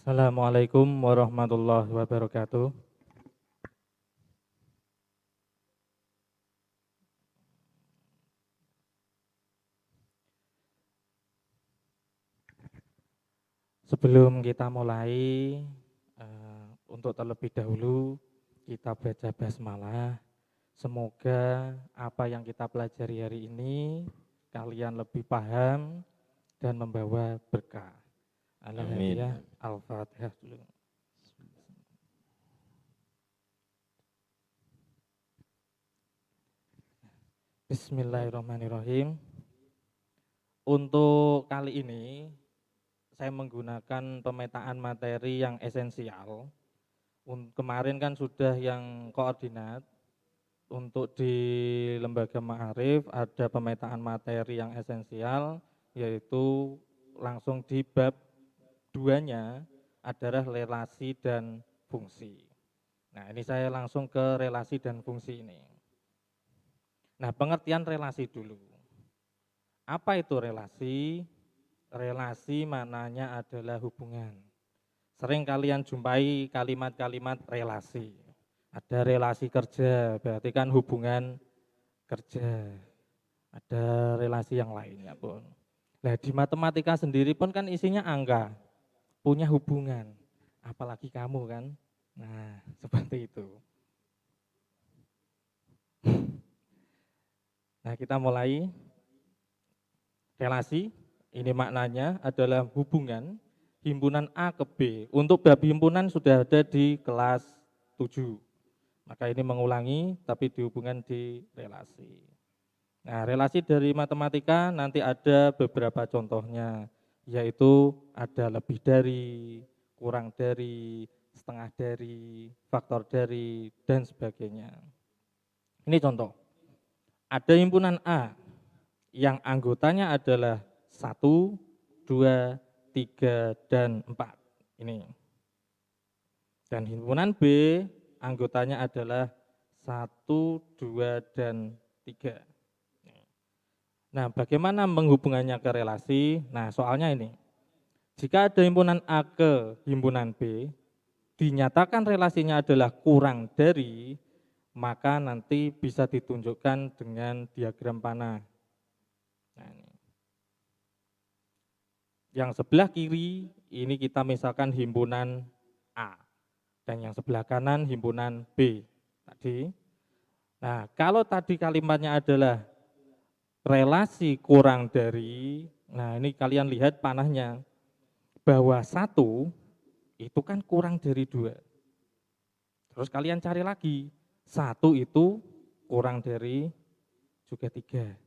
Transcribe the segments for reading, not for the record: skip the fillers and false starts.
Assalamualaikum warahmatullahi wabarakatuh. Sebelum kita mulai, untuk terlebih dahulu kita baca basmalah. Semoga apa yang kita pelajari hari ini kalian lebih paham dan membawa berkah. Amin. Al-Hadiyah, Al-Fatihah dulu. Bismillahirrahmanirrahim. Untuk kali ini saya menggunakan pemetaan materi yang esensial. Kemarin kan sudah yang koordinat. Untuk di lembaga ma'arif ada pemetaan materi yang esensial, yaitu langsung di bab 2-nya adalah relasi dan fungsi. Nah, ini saya langsung ke relasi dan fungsi ini. Nah, pengertian relasi dulu. Apa itu relasi? Relasi maknanya adalah hubungan. Sering kalian jumpai kalimat-kalimat relasi. Ada relasi kerja, berarti kan hubungan kerja. Ada relasi yang lainnya pun. Nah, di matematika sendiri pun kan isinya angka, punya hubungan. Apalagi kamu kan. Nah, seperti itu. Nah, kita mulai. Relasi, ini maknanya adalah hubungan himpunan A ke B. Untuk bab himpunan sudah ada di kelas 7. Maka ini mengulangi tapi dihubungkan di relasi. Nah, relasi dari matematika nanti ada beberapa contohnya, yaitu ada lebih dari, kurang dari, setengah dari, faktor dari, dan sebagainya. Ini contoh. Ada himpunan A yang anggotanya adalah 1, 2, 3, dan 4. Ini. Dan himpunan B anggotanya adalah 1, 2, dan 3. Nah, bagaimana menghubungannya ke relasi? Nah, soalnya ini. Jika ada himpunan A ke himpunan B, dinyatakan relasinya adalah kurang dari, maka nanti bisa ditunjukkan dengan diagram panah. Nah, ini. Yang sebelah kiri ini kita misalkan himpunan A dan yang sebelah kanan himpunan B tadi. Nah, kalau tadi kalimatnya adalah relasi kurang dari, nah ini kalian lihat panahnya, bahwa 1 itu kan kurang dari 2. Terus kalian cari lagi, 1 itu kurang dari juga 3.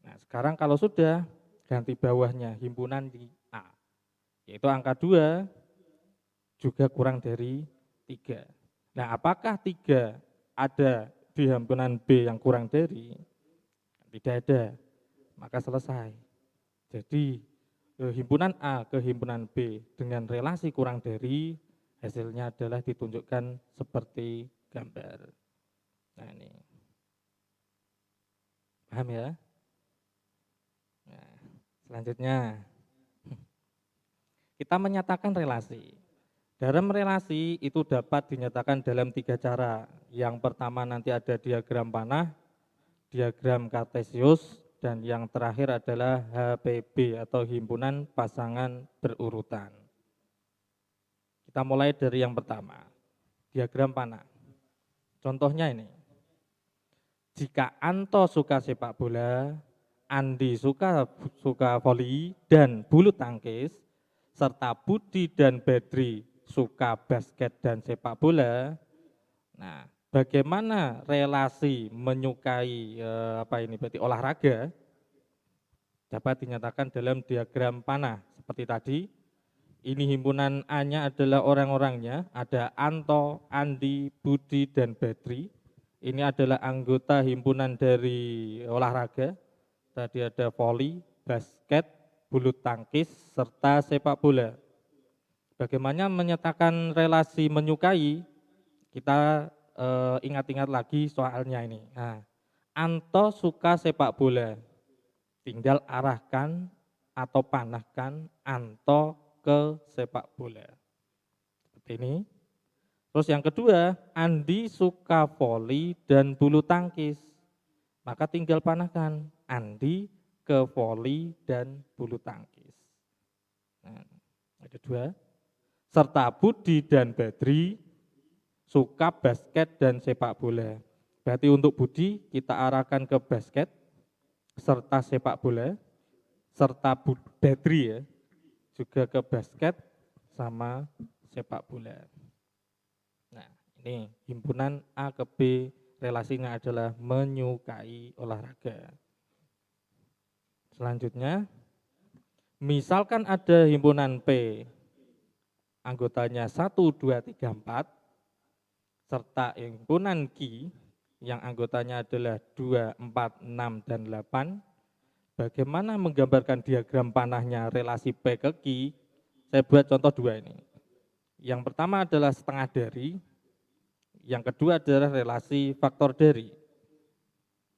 Nah, sekarang kalau sudah, ganti bawahnya himpunan di A, yaitu angka 2 juga kurang dari 3. Nah, apakah 3 ada di himpunan B yang kurang dari? Tidak ada, maka selesai. Jadi himpunan A ke himpunan B dengan relasi kurang dari, hasilnya adalah ditunjukkan seperti gambar. Nah, ini paham ya? Nah, selanjutnya kita menyatakan relasi. Dalam relasi itu dapat dinyatakan dalam 3 cara. Yang pertama nanti ada diagram panah, diagram kartesius, dan yang terakhir adalah HPB atau himpunan pasangan berurutan. Kita mulai dari yang pertama, diagram panah. Contohnya ini, jika Anto suka sepak bola, Andi suka voli dan bulu tangkis, serta Budi dan Badri suka basket dan sepak bola. Nah, bagaimana relasi menyukai berarti olahraga dapat dinyatakan dalam diagram panah seperti tadi. Ini himpunan A-nya adalah orang-orangnya, ada Anto, Andi, Budi, dan Badri. Ini adalah anggota himpunan dari olahraga. Tadi ada voli, basket, bulu tangkis, serta sepak bola. Bagaimana menyatakan relasi menyukai? Kita ingat-ingat lagi soalnya ini. Nah, Anto suka sepak bola, tinggal arahkan atau panahkan Anto ke sepak bola. seperti ini. Terus yang kedua, Andi suka voli dan bulu tangkis. Maka tinggal panahkan Andi ke voli dan bulu tangkis. Nah, ada dua. Serta Budi dan Badri suka basket dan sepak bola. Berarti untuk Budi kita arahkan ke basket serta sepak bola, serta Badri ya juga ke basket sama sepak bola. Nah, ini himpunan A ke B relasinya adalah menyukai olahraga. Selanjutnya, misalkan ada himpunan P, anggotanya 1, 2, 3, 4, serta himpunan Q yang anggotanya adalah 2, 4, 6, dan 8, bagaimana menggambarkan diagram panahnya relasi P ke Q? Saya buat contoh dua ini. Yang pertama adalah setengah dari, yang kedua adalah relasi faktor dari.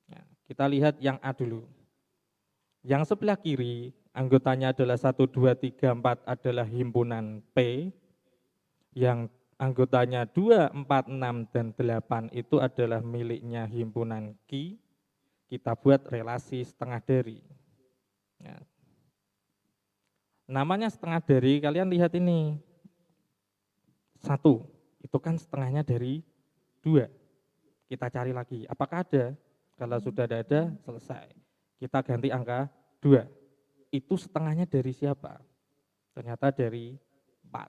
Nah, kita lihat yang A dulu. Yang sebelah kiri, anggotanya adalah 1, 2, 3, 4 adalah himpunan P, yang anggotanya 2, 4, 6, dan 8 itu adalah miliknya himpunan Q. Kita buat relasi setengah dari. Nah, namanya setengah dari, kalian lihat ini. 1, itu kan setengahnya dari 2. Kita cari lagi, apakah ada? Kalau sudah ada, selesai. Kita ganti angka 2. Itu setengahnya dari siapa? Ternyata dari 4.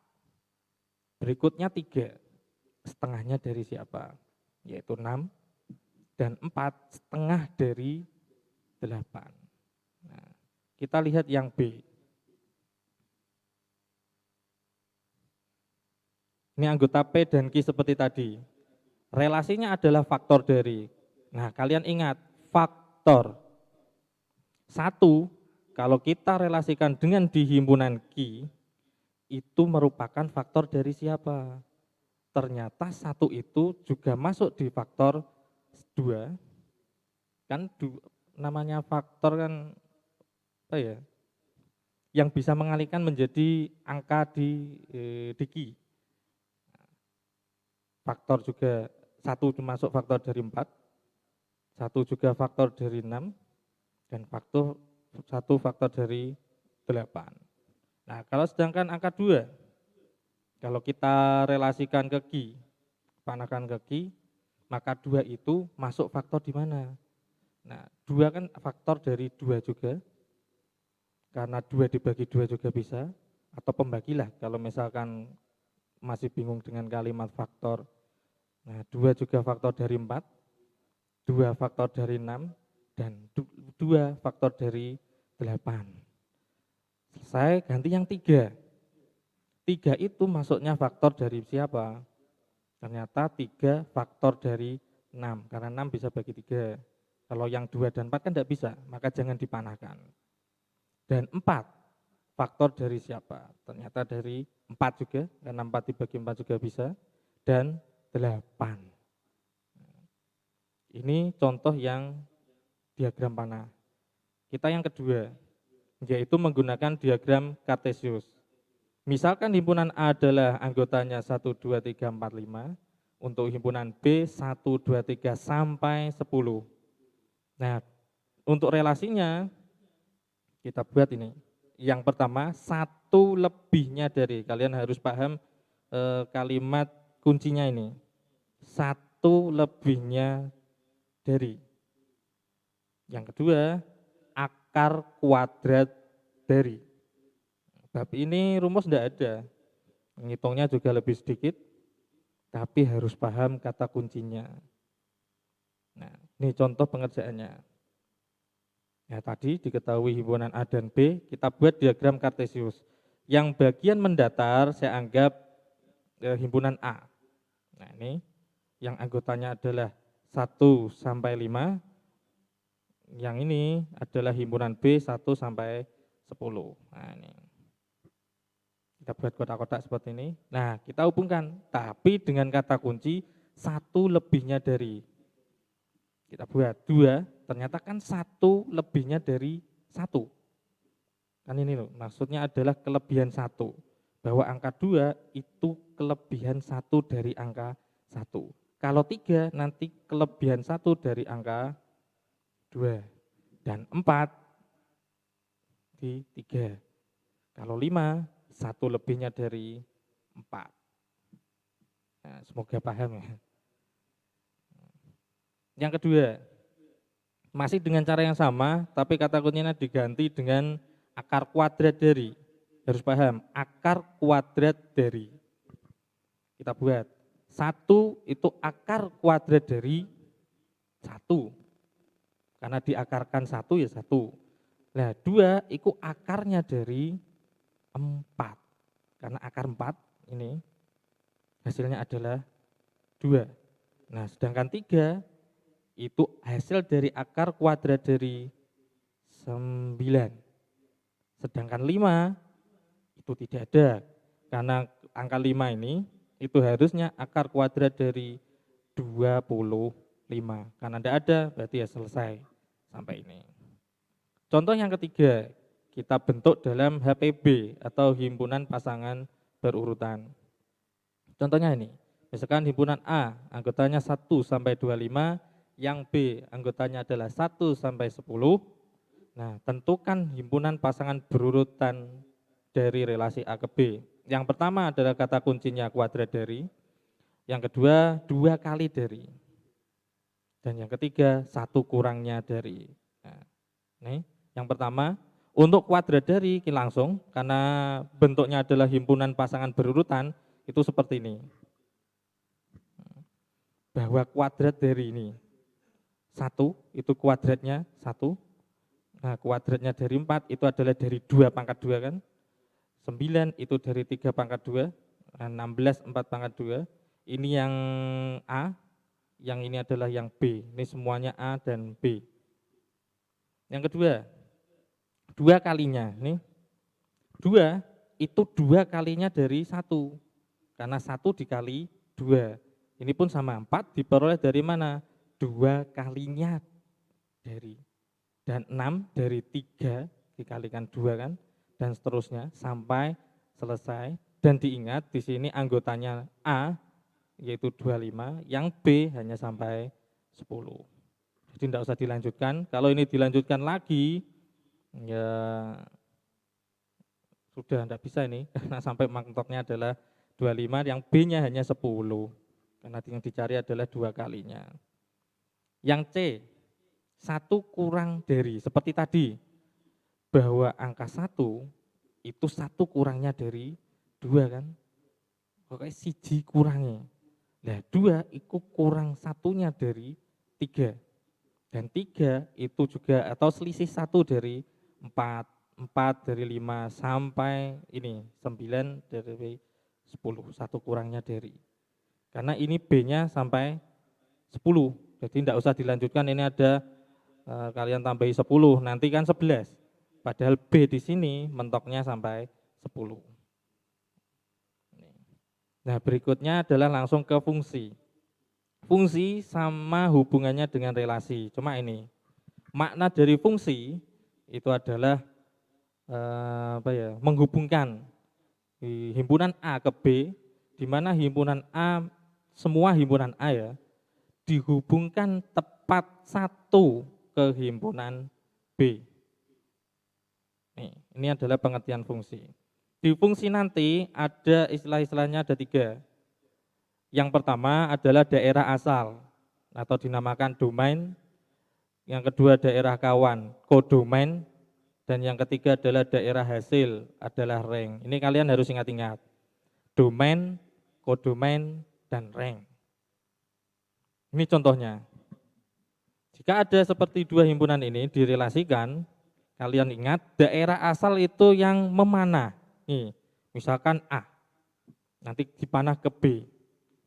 Berikutnya 3. Setengahnya dari siapa? Yaitu 6. Dan 4 setengah dari 8. Nah, kita lihat yang B. Ini anggota P dan Q seperti tadi. Relasinya adalah faktor dari. Nah, kalian ingat, faktor 1, kalau kita relasikan dengan di himpunan Q, itu merupakan faktor dari siapa? Ternyata 1 itu juga masuk di faktor 2. Kan namanya faktor kan apa ya? Yang bisa mengalihkan menjadi angka di Q. Faktor juga 1 masuk faktor dari 4, 1 juga faktor dari 6, dan 1 faktor dari 8. Nah, kalau sedangkan angka 2, kalau kita relasikan ke Q, panahkan ke Q, maka 2 itu masuk faktor di mana? Nah, 2 kan faktor dari 2 juga, karena 2 dibagi 2 juga bisa, atau pembagilah kalau misalkan masih bingung dengan kalimat faktor. Nah, 2 juga faktor dari 4, 2 faktor dari 6, dan 2 faktor dari 8. Selesai, ganti yang 3. 3 itu masuknya faktor dari siapa? Ternyata 3 faktor dari 6, karena 6 bisa bagi 3. Kalau yang 2 dan 4 kan tidak bisa, maka jangan dipanahkan. Dan 4 faktor dari siapa? Ternyata dari 4 juga, karena 4 dibagi 4 juga bisa, dan 8. Ini contoh yang diagram panah. Kita yang kedua, yaitu menggunakan diagram Kartesius. Misalkan himpunan A adalah anggotanya 1, 2, 3, 4, 5, untuk himpunan B 1, 2, 3 sampai 10. Nah, untuk relasinya kita buat ini. Yang pertama, 1 lebihnya dari, kalian harus paham kalimat kuncinya ini. 1 lebihnya dari. Yang kedua, akar kuadrat dari. Bab ini rumus tidak ada, menghitungnya juga lebih sedikit, tapi harus paham kata kuncinya. Nah, ini contoh pengerjaannya. Ya, tadi diketahui himpunan A dan B, kita buat diagram Kartesius. Yang bagian mendatar saya anggap himpunan A. Nah, ini yang anggotanya adalah 1 sampai 5, yang ini adalah himpunan B 1 sampai 10. Nah, ini. Kita buat kotak-kotak seperti ini. Nah, kita hubungkan, tapi dengan kata kunci 1 lebihnya dari. Kita buat 2, ternyata kan 1 lebihnya dari 1. Kan ini loh, maksudnya adalah kelebihan 1. bahwa angka 2 itu kelebihan 1 dari angka 1. Kalau 3 nanti kelebihan 1 dari angka 2. Dan 4 di 3. Kalau 5, 1 lebihnya dari 4. Nah, semoga paham ya. Yang kedua, masih dengan cara yang sama, tapi kata kuncinya diganti dengan akar kuadrat dari. Harus paham, akar kuadrat dari. Kita buat. 1 itu akar kuadrat dari 1. Karena diakarkan 1 ya 1. Nah, 2 itu akarnya dari 4. Karena akar 4 ini hasilnya adalah 2. Nah, sedangkan 3 itu hasil dari akar kuadrat dari 9. Sedangkan 5 itu tidak ada. Karena angka 5 ini itu harusnya akar kuadrat dari 25. Karena tidak ada berarti ya selesai sampai ini. Contoh yang ketiga, kita bentuk dalam HPB atau himpunan pasangan berurutan. Contohnya ini, misalkan himpunan A anggotanya 1 sampai 25, yang B anggotanya adalah 1 sampai 10. Nah, tentukan himpunan pasangan berurutan dari relasi A ke B. Yang pertama adalah kata kuncinya kuadrat dari, yang kedua 2 kali dari, dan yang ketiga 1 kurangnya dari. Nah, ini yang pertama, untuk kuadrat dari langsung, karena bentuknya adalah himpunan pasangan berurutan, itu seperti ini. Bahwa kuadrat dari ini 1, itu kuadratnya 1. Nah, kuadratnya dari 4 itu adalah dari 2 pangkat 2 kan. 9 itu dari 3 pangkat 2. Nah, 16 4 pangkat 2. Ini yang A, yang ini adalah yang B. Ini semuanya A dan B. Yang kedua, 2 kalinya. Nih, 2 itu 2 kalinya dari 1. Karena 1 dikali 2. Ini pun sama, 4 diperoleh dari mana? 2 kalinya dari. Dan 6 dari 3 dikalikan 2 kan. Dan seterusnya sampai selesai. Dan diingat di sini anggotanya A yaitu 25, yang B hanya sampai 10. Jadi tidak usah dilanjutkan. Kalau ini dilanjutkan lagi, ya sudah tidak bisa ini. Karena sampai maktotnya adalah 25, yang B-nya hanya 10. Karena yang dicari adalah 2 kalinya. Yang C, 1 kurang dari, seperti tadi, bahwa angka 1 itu 1 kurangnya dari 2 kan. Pokoknya siji kurangnya. Nah, 2 itu kurang satunya dari 3. Dan 3 itu juga atau selisih 1 dari 4. 4 dari 5 sampai ini 9 dari 10. 1 kurangnya dari. Karena ini B-nya sampai 10. Jadi tidak usah dilanjutkan, ini ada kalian tambahi 10, nanti kan 11. Padahal B di sini mentoknya sampai 10. Nah, berikutnya adalah langsung ke fungsi. Fungsi sama hubungannya dengan relasi. Cuma ini, makna dari fungsi itu adalah menghubungkan himpunan A ke B, di mana himpunan A, semua himpunan A ya, dihubungkan tepat 1 ke himpunan B. Ini adalah pengertian fungsi. Di fungsi nanti ada istilah-istilahnya ada 3. Yang pertama adalah daerah asal atau dinamakan domain. Yang kedua daerah kawan, kodomain. Dan yang ketiga adalah daerah hasil, adalah rank. Ini kalian harus ingat-ingat. Domain, kodomain, dan rank. Ini contohnya. Jika ada seperti 2 himpunan ini direlasikan, kalian ingat daerah asal itu yang memanah. Nih, misalkan A, nanti dipanah ke B.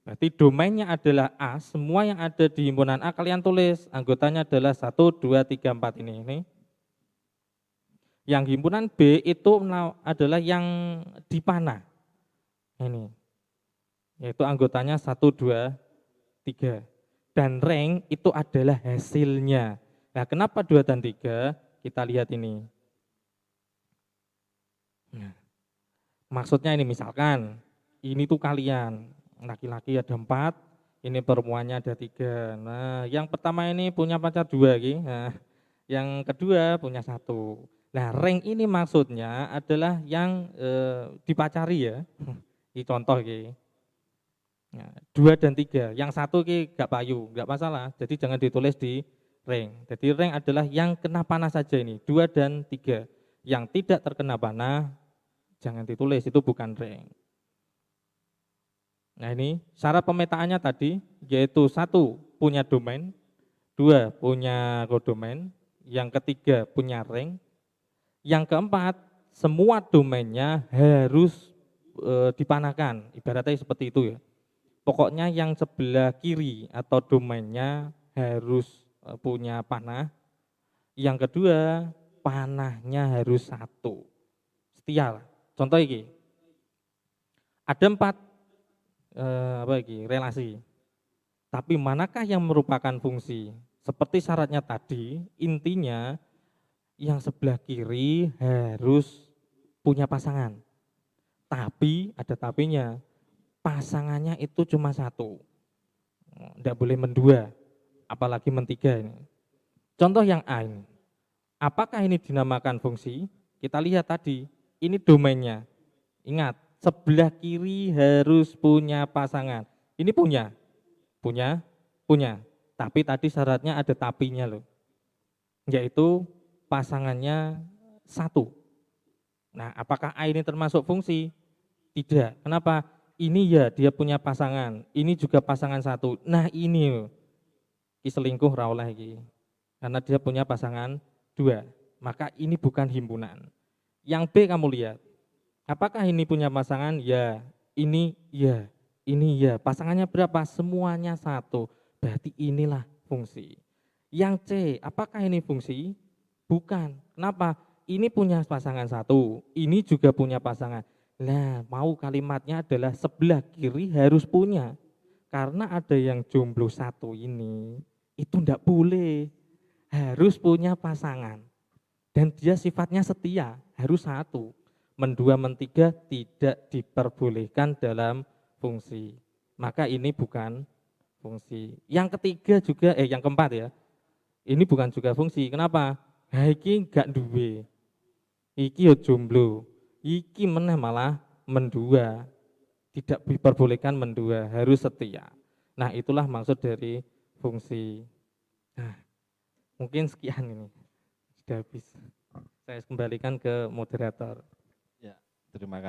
Berarti domainnya adalah A, semua yang ada di himpunan A kalian tulis, anggotanya adalah 1, 2, 3, 4 ini. Yang himpunan B itu adalah yang dipanah. Ini, yaitu anggotanya 1, 2, 3. Dan rank itu adalah hasilnya. Nah, kenapa 2 dan 3? Kita lihat ini. Nah, Maksudnya ini misalkan, ini tuh kalian, laki-laki ada 4, ini perempuannya ada 3. Nah, yang pertama ini punya pacar 2 iki. Nah, yang kedua punya 1. Nah, ring ini maksudnya adalah yang dipacari ya. Ini contoh iki. Nah, 2 dan 3, yang 1 iki gak payu, gak masalah. Jadi jangan ditulis di ring. Jadi ring adalah yang kena panah saja ini, 2 dan 3. Yang tidak terkena panah jangan ditulis, itu bukan ring. Nah ini syarat pemetaannya tadi, yaitu 1 punya domain, 2 punya kodomain, yang ketiga punya ring, yang keempat semua domainnya harus dipanahkan, ibaratnya seperti itu ya. Pokoknya yang sebelah kiri atau domainnya harus punya panah, yang kedua panahnya harus 1. Setia. Contoh ini, ada 4 relasi. Tapi manakah yang merupakan fungsi? Seperti syaratnya tadi, intinya yang sebelah kiri harus punya pasangan. Tapi ada tapinya, pasangannya itu cuma 1. Tidak boleh mendua, apalagi mentiga ini. Contoh yang A ini. Apakah ini dinamakan fungsi? Kita lihat tadi, ini domainnya. Ingat, sebelah kiri harus punya pasangan. Ini punya, punya. Tapi tadi syaratnya ada tapinya loh. Yaitu pasangannya 1. Nah, apakah A ini termasuk fungsi? Tidak. Kenapa? Ini ya dia punya pasangan, ini juga pasangan 1. Nah, ini loh. Ki selingkuh ra oleh iki. Karena dia punya pasangan 2. Maka ini bukan himpunan. Yang B kamu lihat. Apakah ini punya pasangan? Ya. Ya. Ini ya. Pasangannya berapa? Semuanya 1. Berarti inilah fungsi. Yang C, apakah ini fungsi? Bukan. Kenapa? Ini punya pasangan 1, ini juga punya pasangan. Nah, mau kalimatnya adalah sebelah kiri harus punya. Karena ada yang jomblo 1 ini, itu enggak boleh. Harus punya pasangan. Dan dia sifatnya setia, harus 1. Mendua, mentiga tidak diperbolehkan dalam fungsi. Maka ini bukan fungsi. Yang ketiga juga, yang keempat ya, ini bukan juga fungsi. Kenapa? Nah, iki gak duwe. Iki yo jomblo. Iki meneh malah mendua. Tidak diperbolehkan mendua, harus setia. Nah, itulah maksud dari fungsi. Nah, mungkin sekian ini. Sudah habis. Saya kembalikan ke moderator. Ya, terima kasih.